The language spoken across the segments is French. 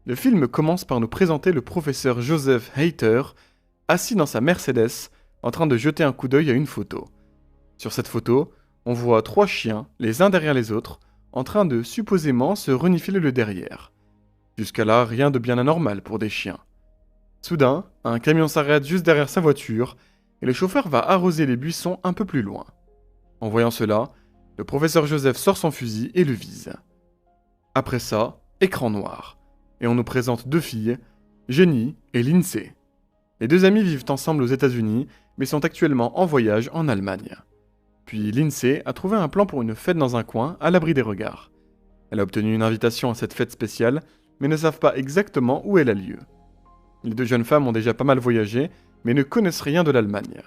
Le film commence par nous présenter le professeur Joseph Hayter, assis dans sa Mercedes, en train de jeter un coup d'œil à une photo. Sur cette photo, on voit 3 chiens, les uns derrière les autres, en train de supposément se renifler le derrière. Jusqu'à là, rien de bien anormal pour des chiens. Soudain, un camion s'arrête juste derrière sa voiture, et le chauffeur va arroser les buissons un peu plus loin. En voyant cela, le professeur Joseph sort son fusil et le vise. Après ça, écran noir, et on nous présente 2 filles, Jenny et Lindsay. Les 2 amies vivent ensemble aux États-Unis, mais sont actuellement en voyage en Allemagne. Puis Lindsay a trouvé un plan pour une fête dans un coin, à l'abri des regards. Elle a obtenu une invitation à cette fête spéciale, mais ne savent pas exactement où elle a lieu. Les 2 jeunes femmes ont déjà pas mal voyagé, mais ne connaissent rien de l'Allemagne.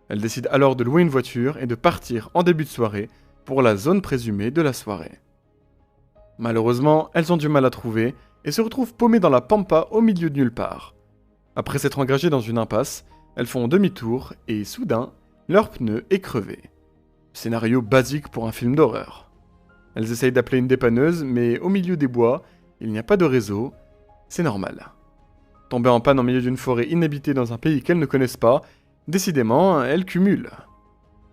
Elles décident alors de louer une voiture et de partir en début de soirée pour la zone présumée de la soirée. Malheureusement, elles ont du mal à trouver et se retrouvent paumées dans la pampa au milieu de nulle part. Après s'être engagées dans une impasse, elles font demi-tour et soudain, leur pneu est crevé. Scénario basique pour un film d'horreur. Elles essayent d'appeler une dépanneuse, mais au milieu des bois, il n'y a pas de réseau, c'est normal. Tombées en panne en milieu d'une forêt inhabitée dans un pays qu'elles ne connaissent pas, décidément, elles cumulent.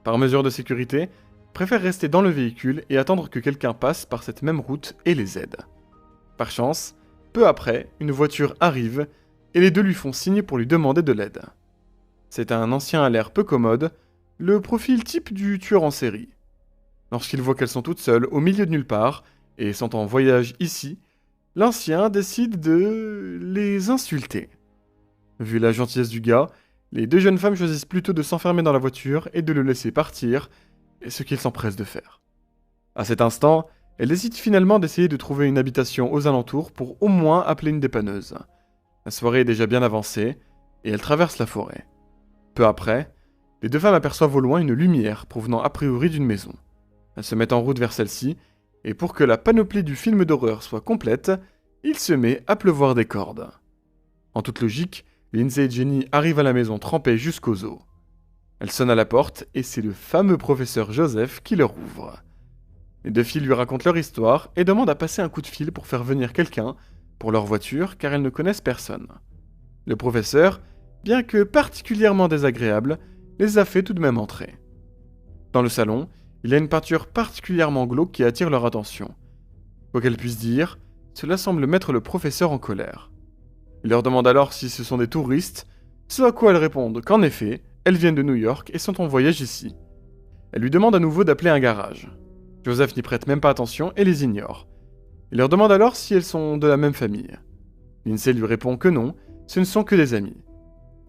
Par mesure de sécurité, préfèrent rester dans le véhicule et attendre que quelqu'un passe par cette même route et les aide. Par chance, peu après, une voiture arrive et les 2 lui font signe pour lui demander de l'aide. C'est un ancien à l'air peu commode, le profil type du tueur en série. Lorsqu'il voit qu'elles sont toutes seules au milieu de nulle part et sont en voyage ici, l'ancien décide de les insulter. Vu la gentillesse du gars, les 2 jeunes femmes choisissent plutôt de s'enfermer dans la voiture et de le laisser partir, ce qu'ils s'empressent de faire. À cet instant, elles décident finalement d'essayer de trouver une habitation aux alentours pour au moins appeler une dépanneuse. La soirée est déjà bien avancée, et elles traversent la forêt. Peu après, les 2 femmes aperçoivent au loin une lumière provenant a priori d'une maison. Elles se mettent en route vers celle-ci, et pour que la panoplie du film d'horreur soit complète, il se met à pleuvoir des cordes. En toute logique, Lindsay et Jenny arrivent à la maison trempées jusqu'aux os. Elles sonnent à la porte, et c'est le fameux professeur Joseph qui leur ouvre. Les 2 filles lui racontent leur histoire et demandent à passer un coup de fil pour faire venir quelqu'un pour leur voiture car elles ne connaissent personne. Le professeur, bien que particulièrement désagréable, les a fait tout de même entrer. Dans le salon, il y a une peinture particulièrement glauque qui attire leur attention. Quoi qu'elle puisse dire, cela semble mettre le professeur en colère. Il leur demande alors si ce sont des touristes, ce à quoi elles répondent qu'en effet, elles viennent de New York et sont en voyage ici. Elle lui demande à nouveau d'appeler un garage. Joseph n'y prête même pas attention et les ignore. Il leur demande alors si elles sont de la même famille. Lindsay lui répond que non, ce ne sont que des amis.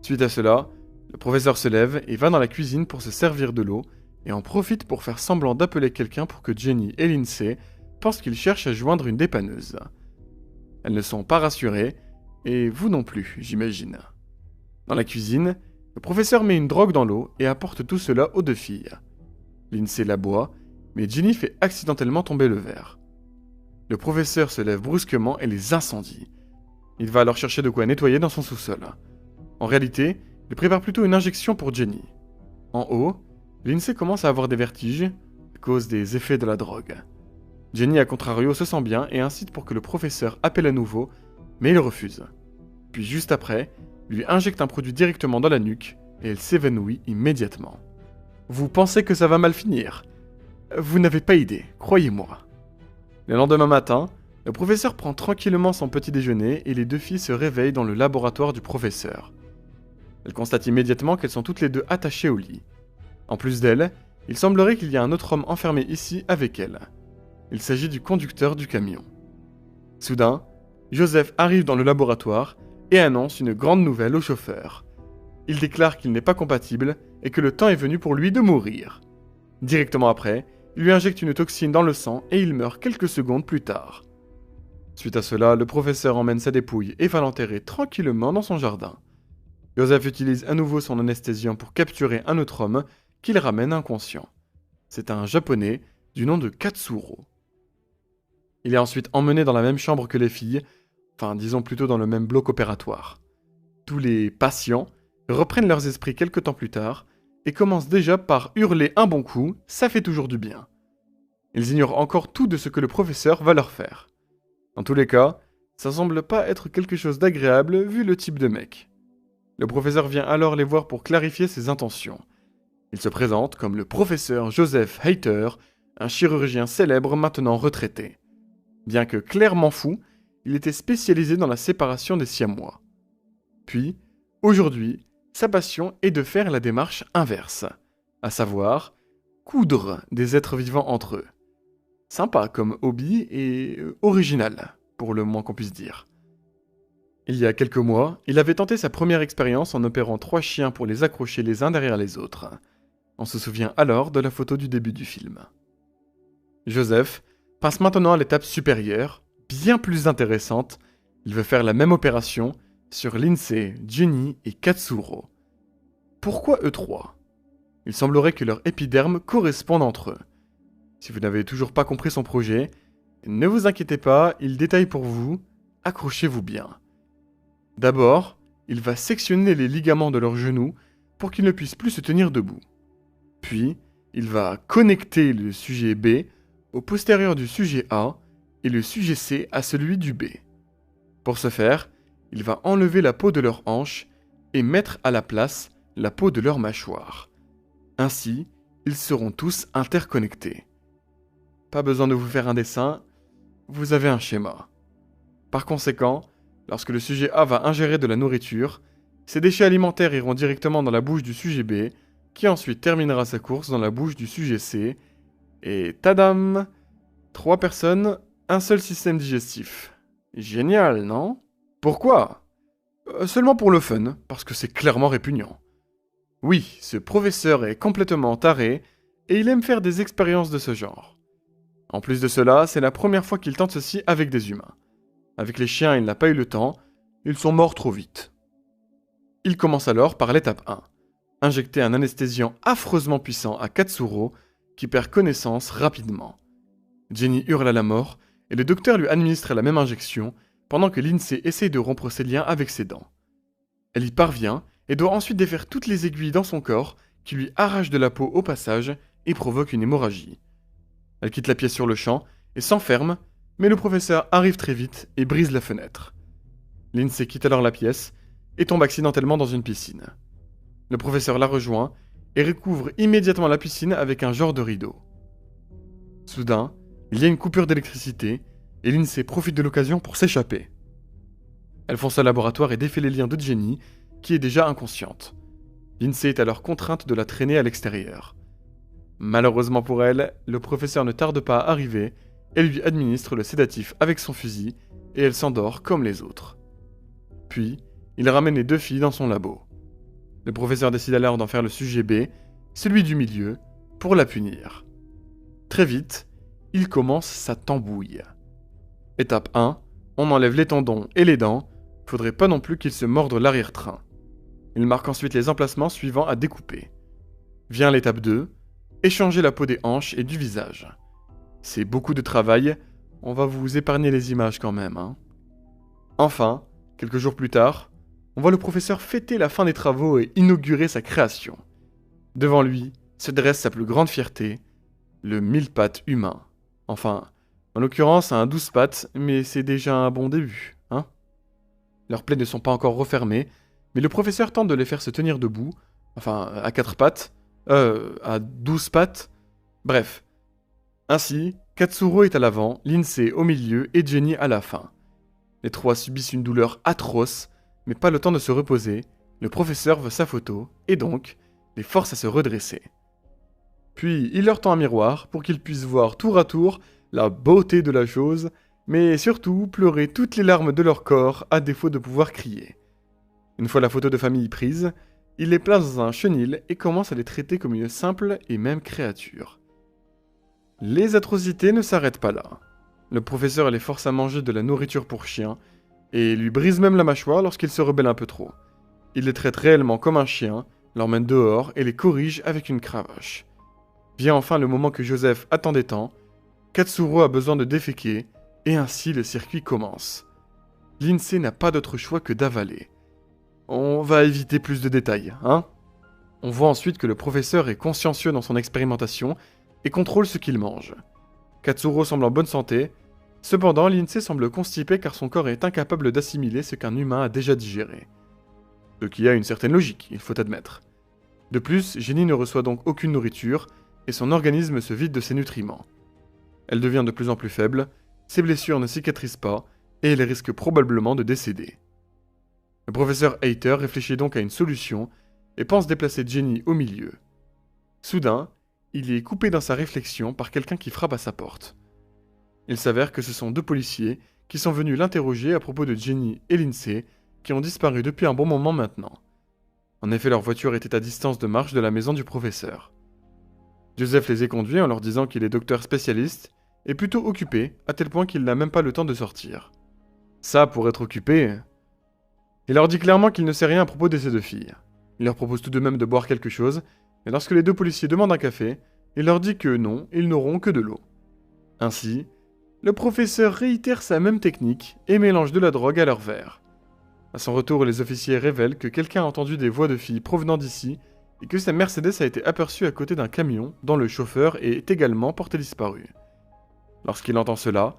Suite à cela, le professeur se lève et va dans la cuisine pour se servir de l'eau et en profite pour faire semblant d'appeler quelqu'un pour que Jenny et Lindsay pensent qu'il cherche à joindre une dépanneuse. Elles ne sont pas rassurées, et vous non plus, j'imagine. Dans la cuisine, le professeur met une drogue dans l'eau et apporte tout cela aux 2 filles. Lindsay la boit, mais Jenny fait accidentellement tomber le verre. Le professeur se lève brusquement et les incendie. Il va alors chercher de quoi nettoyer dans son sous-sol. En réalité, il prépare plutôt une injection pour Jenny. En haut, Lindsay commence à avoir des vertiges à cause des effets de la drogue. Jenny, à contrario, se sent bien et incite pour que le professeur appelle à nouveau, mais il refuse. Puis juste après, il lui injecte un produit directement dans la nuque et elle s'évanouit immédiatement. Vous pensez que ça va mal finir? Vous n'avez pas idée, croyez-moi. Le lendemain matin, le professeur prend tranquillement son petit déjeuner et les 2 filles se réveillent dans le laboratoire du professeur. Elles constatent immédiatement qu'elles sont toutes les 2 attachées au lit. En plus d'elles, il semblerait qu'il y a un autre homme enfermé ici avec elles. Il s'agit du conducteur du camion. Soudain, Joseph arrive dans le laboratoire et annonce une grande nouvelle au chauffeur. Il déclare qu'il n'est pas compatible et que le temps est venu pour lui de mourir. Directement après, il lui injecte une toxine dans le sang et il meurt quelques secondes plus tard. Suite à cela, le professeur emmène sa dépouille et va l'enterrer tranquillement dans son jardin. Joseph utilise à nouveau son anesthésiant pour capturer un autre homme qu'il ramène inconscient. C'est un japonais du nom de Katsuro. Il est ensuite emmené dans la même chambre que les filles, enfin disons plutôt dans le même bloc opératoire. Tous les patients reprennent leurs esprits quelque temps plus tard et commencent déjà par hurler un bon coup, ça fait toujours du bien. Ils ignorent encore tout de ce que le professeur va leur faire. Dans tous les cas, Ça semble pas être quelque chose d'agréable vu le type de mec. Le professeur vient alors les voir pour clarifier ses intentions. Il se présente comme le professeur Joseph Hayter, un chirurgien célèbre maintenant retraité. Bien que clairement fou, il était spécialisé dans la séparation des siamois. Puis, aujourd'hui, sa passion est de faire la démarche inverse, à savoir coudre des êtres vivants entre eux. Sympa comme hobby et original, pour le moins qu'on puisse dire. Il y a quelques mois, il avait tenté sa première expérience en opérant 3 chiens pour les accrocher les uns derrière les autres. On se souvient alors de la photo du début du film. Joseph passe maintenant à l'étape supérieure, bien plus intéressante. Il veut faire la même opération sur Lindsay, Jenny et Katsuro. Pourquoi eux trois? Il semblerait que leurs épidermes correspondent entre eux. Si vous n'avez toujours pas compris son projet, ne vous inquiétez pas, il détaille pour vous, accrochez-vous bien. D'abord, il va sectionner les ligaments de leurs genoux pour qu'ils ne puissent plus se tenir debout. Puis, il va connecter le sujet B au postérieur du sujet A et le sujet C à celui du B. Pour ce faire, il va enlever la peau de leur hanche et mettre à la place la peau de leur mâchoire. Ainsi, ils seront tous interconnectés. Pas besoin de vous faire un dessin, vous avez un schéma. Par conséquent, lorsque le sujet A va ingérer de la nourriture, ses déchets alimentaires iront directement dans la bouche du sujet B, qui ensuite terminera sa course dans la bouche du sujet C. Et tadam! 3 personnes, un seul système digestif. Génial, non? Pourquoi? Seulement pour le fun, parce que c'est clairement répugnant. Oui, ce professeur est complètement taré, et il aime faire des expériences de ce genre. En plus de cela, c'est la première fois qu'il tente ceci avec des humains. Avec les chiens, il n'a pas eu le temps, ils sont morts trop vite. Il commence alors par l'étape 1. Injecter un anesthésiant affreusement puissant à Katsuro, qui perd connaissance rapidement. Jenny hurle à la mort, et le docteur lui administre la même injection, pendant que Lindsay essaye de rompre ses liens avec ses dents. Elle y parvient, et doit ensuite défaire toutes les aiguilles dans son corps, qui lui arrachent de la peau au passage, et provoquent une hémorragie. Elle quitte la pièce sur le champ, et s'enferme, mais le professeur arrive très vite, et brise la fenêtre. Lindsay quitte alors la pièce, et tombe accidentellement dans une piscine. Le professeur la rejoint, et recouvre immédiatement la piscine avec un genre de rideau. Soudain, il y a une coupure d'électricité, et Lindsay profite de l'occasion pour s'échapper. Elle fonce au laboratoire et défait les liens de Jenny, qui est déjà inconsciente. Lindsay est alors contrainte de la traîner à l'extérieur. Malheureusement pour elle, le professeur ne tarde pas à arriver et lui administre le sédatif avec son fusil, et elle s'endort comme les autres. Puis, il ramène les 2 filles dans son labo. Le professeur décide alors d'en faire le sujet B, celui du milieu, pour la punir. Très vite, il commence sa tambouille. Étape 1, on enlève les tendons et les dents, faudrait pas non plus qu'il se morde l'arrière-train. Il marque ensuite les emplacements suivants à découper. Vient l'étape 2, échanger la peau des hanches et du visage. C'est beaucoup de travail, on va vous épargner les images quand même, hein. Enfin, quelques jours plus tard, on voit le professeur fêter la fin des travaux et inaugurer sa création. Devant lui se dresse sa plus grande fierté, le 1000 pattes humain. Enfin, en l'occurrence un 12 pattes, mais c'est déjà un bon début, hein. Leurs plaies ne sont pas encore refermées, mais le professeur tente de les faire se tenir debout, enfin à 4 pattes, à 12 pattes, bref. Ainsi, Katsuro est à l'avant, Lindsay au milieu et Jenny à la fin. Les 3 subissent une douleur atroce, mais pas le temps de se reposer, le professeur veut sa photo, et donc, les force à se redresser. Puis, il leur tend un miroir pour qu'ils puissent voir tour à tour la beauté de la chose, mais surtout pleurer toutes les larmes de leur corps à défaut de pouvoir crier. Une fois la photo de famille prise, il les place dans un chenil et commence à les traiter comme une simple et même créature. Les atrocités ne s'arrêtent pas là. Le professeur les force à manger de la nourriture pour chien, et lui brise même la mâchoire lorsqu'ils se rebellent un peu trop. Il les traite réellement comme un chien, l'emmène dehors et les corrige avec une cravache. Vient enfin le moment que Joseph attendait tant, Katsuro a besoin de déféquer, et ainsi le circuit commence. Lindsay n'a pas d'autre choix que d'avaler. On va éviter plus de détails, hein? On voit ensuite que le professeur est consciencieux dans son expérimentation et contrôle ce qu'il mange. Katsuro semble en bonne santé, Cependant, Lindsay semble constipée car son corps est incapable d'assimiler ce qu'un humain a déjà digéré. Ce qui a une certaine logique, il faut admettre. De plus, Jenny ne reçoit donc aucune nourriture et son organisme se vide de ses nutriments. Elle devient de plus en plus faible, ses blessures ne cicatrisent pas et elle risque probablement de décéder. Le professeur Hayter réfléchit donc à une solution et pense déplacer Jenny au milieu. Soudain, il est coupé dans sa réflexion par quelqu'un qui frappe à sa porte. Il s'avère que ce sont 2 policiers qui sont venus l'interroger à propos de Jenny et Lindsay, qui ont disparu depuis un bon moment maintenant. En effet, leur voiture était à distance de marche de la maison du professeur. Joseph les a conduits en leur disant qu'il est docteur spécialiste et plutôt occupé, à tel point qu'il n'a même pas le temps de sortir. Ça, pour être occupé... Il leur dit clairement qu'il ne sait rien à propos de ces 2 filles. Il leur propose tout de même de boire quelque chose, mais lorsque les 2 policiers demandent un café, il leur dit que non, ils n'auront que de l'eau. Ainsi, le professeur réitère sa même technique et mélange de la drogue à leur verre. À son retour, les officiers révèlent que quelqu'un a entendu des voix de filles provenant d'ici et que sa Mercedes a été aperçue à côté d'un camion dont le chauffeur est également porté disparu. Lorsqu'il entend cela,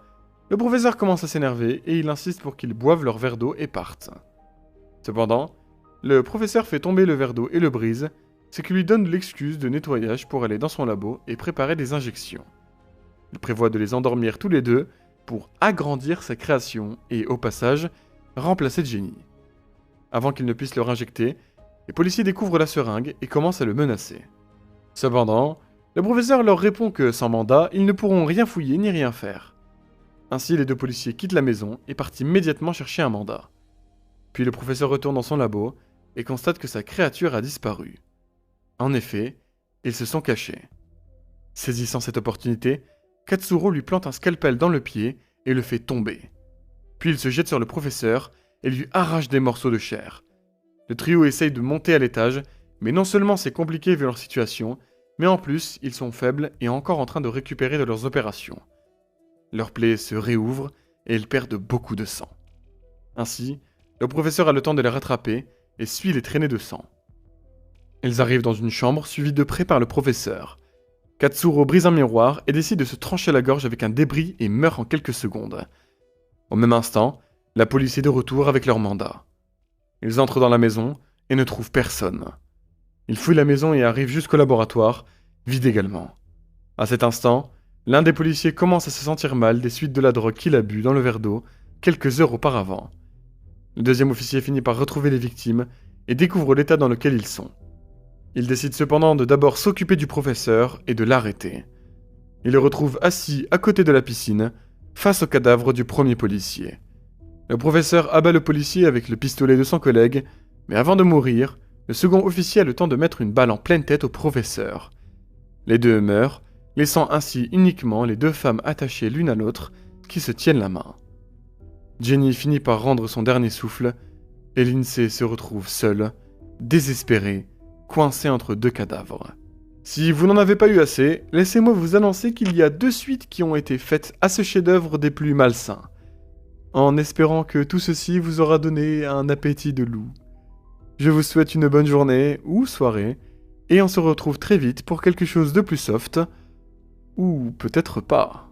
le professeur commence à s'énerver et il insiste pour qu'ils boivent leur verre d'eau et partent. Cependant, le professeur fait tomber le verre d'eau et le brise, ce qui lui donne l'excuse de nettoyage pour aller dans son labo et préparer des injections. Il prévoit de les endormir tous les 2 pour agrandir sa création et, au passage, remplacer Jenny. Avant qu'il ne puisse leur injecter, les policiers découvrent la seringue et commencent à le menacer. Cependant, le professeur leur répond que, sans mandat, ils ne pourront rien fouiller ni rien faire. Ainsi, les 2 policiers quittent la maison et partent immédiatement chercher un mandat. Puis le professeur retourne dans son labo et constate que sa créature a disparu. En effet, ils se sont cachés. Saisissant cette opportunité, Katsuro lui plante un scalpel dans le pied et le fait tomber. Puis il se jette sur le professeur et lui arrache des morceaux de chair. Le trio essaye de monter à l'étage, mais non seulement c'est compliqué vu leur situation, mais en plus ils sont faibles et encore en train de récupérer de leurs opérations. Leurs plaies se réouvrent et ils perdent beaucoup de sang. Ainsi, le professeur a le temps de les rattraper et suit les traînées de sang. Ils arrivent dans une chambre suivie de près par le professeur. Katsuro brise un miroir et décide de se trancher la gorge avec un débris et meurt en quelques secondes. Au même instant, la police est de retour avec leur mandat. Ils entrent dans la maison et ne trouvent personne. Ils fouillent la maison et arrivent jusqu'au laboratoire, vide également. À cet instant, l'un des policiers commence à se sentir mal des suites de la drogue qu'il a bu dans le verre d'eau quelques heures auparavant. Le deuxième officier finit par retrouver les victimes et découvre l'état dans lequel ils sont. Il décide cependant de d'abord s'occuper du professeur et de l'arrêter. Il le retrouve assis à côté de la piscine, face au cadavre du premier policier. Le professeur abat le policier avec le pistolet de son collègue, mais avant de mourir, le second officier a le temps de mettre une balle en pleine tête au professeur. Les 2 meurent, laissant ainsi uniquement les 2 femmes attachées l'une à l'autre qui se tiennent la main. Jenny finit par rendre son dernier souffle, et Lindsay se retrouve seule, désespérée, coincée entre 2 cadavres. Si vous n'en avez pas eu assez, laissez-moi vous annoncer qu'il y a 2 suites qui ont été faites à ce chef-d'œuvre des plus malsains, en espérant que tout ceci vous aura donné un appétit de loup. Je vous souhaite une bonne journée ou soirée, et on se retrouve très vite pour quelque chose de plus soft, ou peut-être pas.